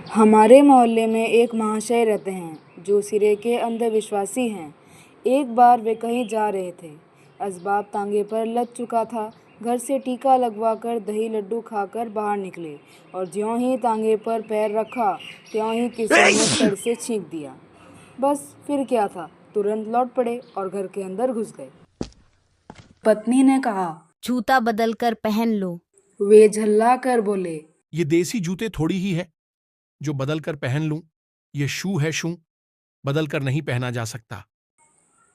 हमारे मोहल्ले में एक महाशय रहते हैं जो सिरे के अंधविश्वासी हैं। एक बार वे कहीं जा रहे थे। असबाब तांगे पर लद चुका था। घर से टीका लगवाकर दही लड्डू खाकर बाहर निकले और ज्यों ही तांगे पर पैर रखा त्यों ही किसी ने फड़ से छींक दिया। बस फिर क्या था, तुरंत लौट पड़े और घर के अंदर घुस गए। पत्नी ने कहा, जूता बदल कर पहन लो। वे झल्ला कर बोले, ये देसी जूते थोड़ी ही है जो बदल कर पहन लूं। ये शू है, शू बदल कर नहीं पहना जा सकता।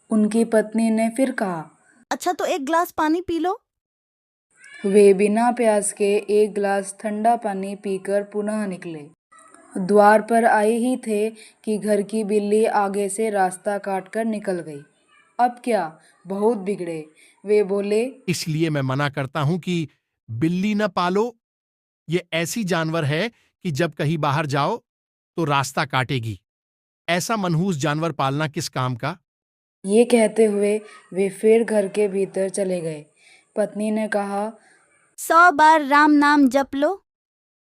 उनकी पत्नी ने फिर कहा, अच्छा तो एक गिलास पानी पी लो। वे बिना प्यास के एक गिलास ठंडा पानी पीकर पुनः निकले। द्वार पर आए ही थे कि घर की बिल्ली आगे से रास्ता काटकर निकल गई। अब क्या, बहुत बिगड़े। वे बोले, इसलिए मैं मना करता हूं कि बिल्ली न पालो। ये ऐसी जानवर है कि जब कहीं बाहर जाओ तो रास्ता काटेगी। ऐसा मनहूस जानवर पालना किस काम का। ये कहते हुए वे फिर घर के भीतर चले गए। पत्नी ने कहा, 100 बार राम नाम जप लो,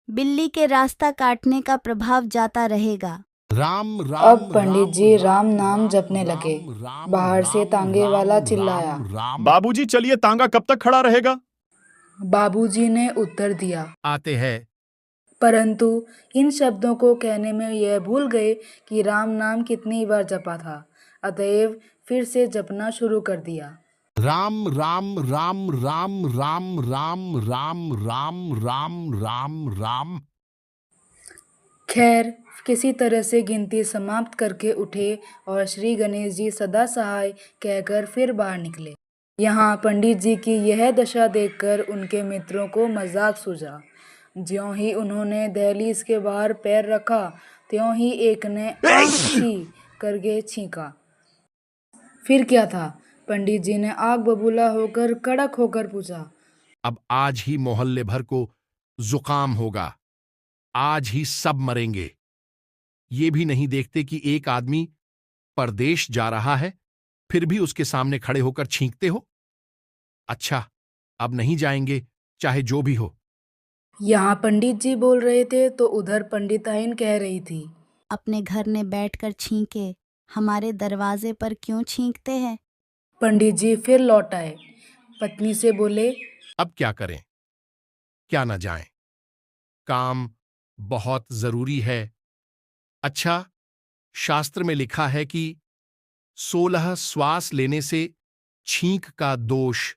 बिल्ली के रास्ता काटने का प्रभाव जाता रहेगा। राम राम। अब पंडित जी राम नाम जपने लगे। बाहर से तांगे वाला चिल्लाया, बाबूजी चलिए, तांगा कब तक खड़ा रहेगा? बाबूजी ने उत्तर दिया, आते हैं। परंतु इन शब्दों को कहने में यह भूल गए कि राम नाम कितनी बार जपा था। अतएव फिर से जपना शुरू कर दिया। राम राम राम राम राम राम राम राम राम राम राम। खैर, किसी तरह से गिनती समाप्त करके उठे और श्री गणेश जी सदा सहाय कहकर फिर बाहर निकले। यहाँ पंडित जी की यह दशा देखकर उनके मित्रों को मजाक सूझा। ज्यों ही उन्होंने दहलीज के बाहर पैर रखा त्यों ही एक ने आँख छी करके छींका। फिर क्या था, पंडित जी ने आग बबूला होकर कड़क होकर पूछा, अब आज ही मोहल्ले भर को जुकाम होगा। आज ही सब मरेंगे। ये भी नहीं देखते कि एक आदमी परदेश जा रहा है, फिर भी उसके सामने खड़े होकर छींकते हो। अच्छा, अब नहीं जाएंगे, चाहे जो भी हो। यहाँ पंडित जी बोल रहे थे तो उधर पंडिताइन कह रही थी, अपने घर में बैठकर छींके, हमारे दरवाजे पर क्यों छींकते हैं। पंडित जी फिर लौट आए। पत्नी से बोले, अब क्या करें, क्या न जाएं, काम बहुत जरूरी है। अच्छा, शास्त्र में लिखा है कि 16 श्वास लेने से छींक का दोष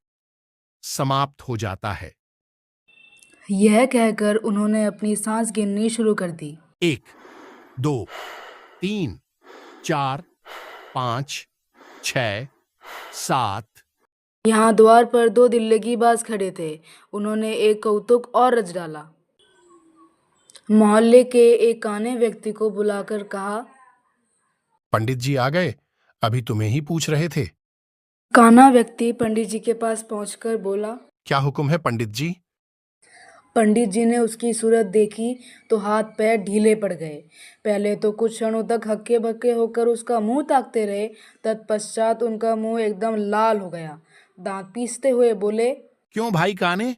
समाप्त हो जाता है। यह कहकर उन्होंने अपनी सांस गिननी शुरू कर दी। 1 2 3 4 5 6 7। यहाँ द्वार पर 2 दिल्लगीबाज खड़े थे। उन्होंने एक कौतुक और रच डाला। मोहल्ले के एक काने व्यक्ति को बुलाकर कहा, पंडित जी आ गए, अभी तुम्हें ही पूछ रहे थे। काना व्यक्ति पंडित जी के पास पहुंचकर बोला। क्या हुक्म है पंडित जी। पंडित जी ने उसकी सूरत देखी तो हाथ पैर ढीले पड़ गए। पहले तो कुछ क्षणों तक हक्के बक्के होकर उसका मुंह ताकते रहे। तत्पश्चात उनका मुंह एकदम लाल हो गया। दांत पीसते हुए बोले, क्यों भाई काने,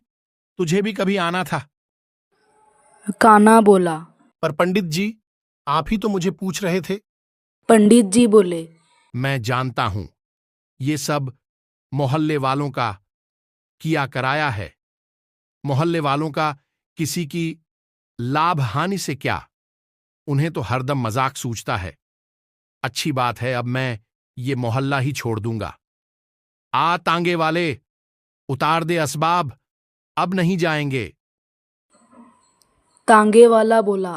तुझे भी कभी आना था। काना बोला। पर पंडित जी, आप ही तो मुझे पूछ रहे थे। पंडित जी बोले, मैं जानता हूं, ये सब मोहल्ले वालों का किया कराया है। मोहल्ले वालों का किसी की लाभ हानि से क्या, उन्हें तो हरदम मजाक सूझता है। अच्छी बात है, अब मैं ये मोहल्ला ही छोड़ दूंगा। आ तांगे वाले, उतार दे असबाब, अब नहीं जाएंगे। तांगे वाला बोला।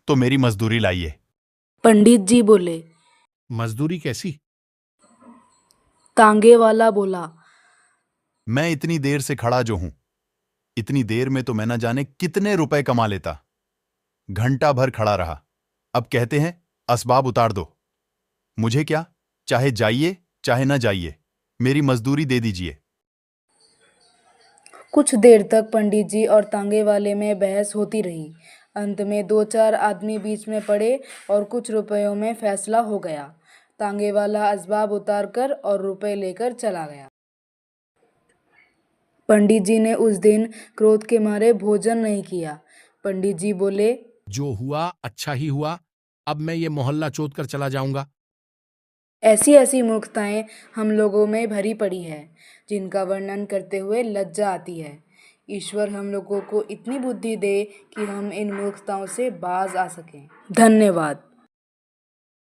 तो मेरी मजदूरी लाइए। पंडित जी बोले। मजदूरी कैसी। तांगे वाला बोला। मैं इतनी देर से खड़ा जो हूं, इतनी देर में तो मैं न जाने कितने रुपए कमा लेता। घंटा भर खड़ा रहा, अब कहते हैं असबाब उतार दो। मुझे क्या, चाहे जाइए चाहे न जाइए, मेरी मजदूरी दे दीजिए। कुछ देर तक पंडित जी और तांगे वाले में बहस होती रही। अंत में 2-4 आदमी बीच में पड़े और कुछ रुपयों में फैसला हो गया। तांगे वाला असबाब उतारकर और रुपए लेकर चला गया। पंडित जी ने उस दिन क्रोध के मारे भोजन नहीं किया। पंडित जी बोले, जो हुआ अच्छा ही हुआ। अब मैं ये मोहल्ला चोद कर चला जाऊंगा। ऐसी ऐसी मूर्खताएं हम लोगों में भरी पड़ी है जिनका वर्णन करते हुए लज्जा आती है। ईश्वर हम लोगों को इतनी बुद्धि दे कि हम इन मूर्खताओं से बाज आ सकें। धन्यवाद।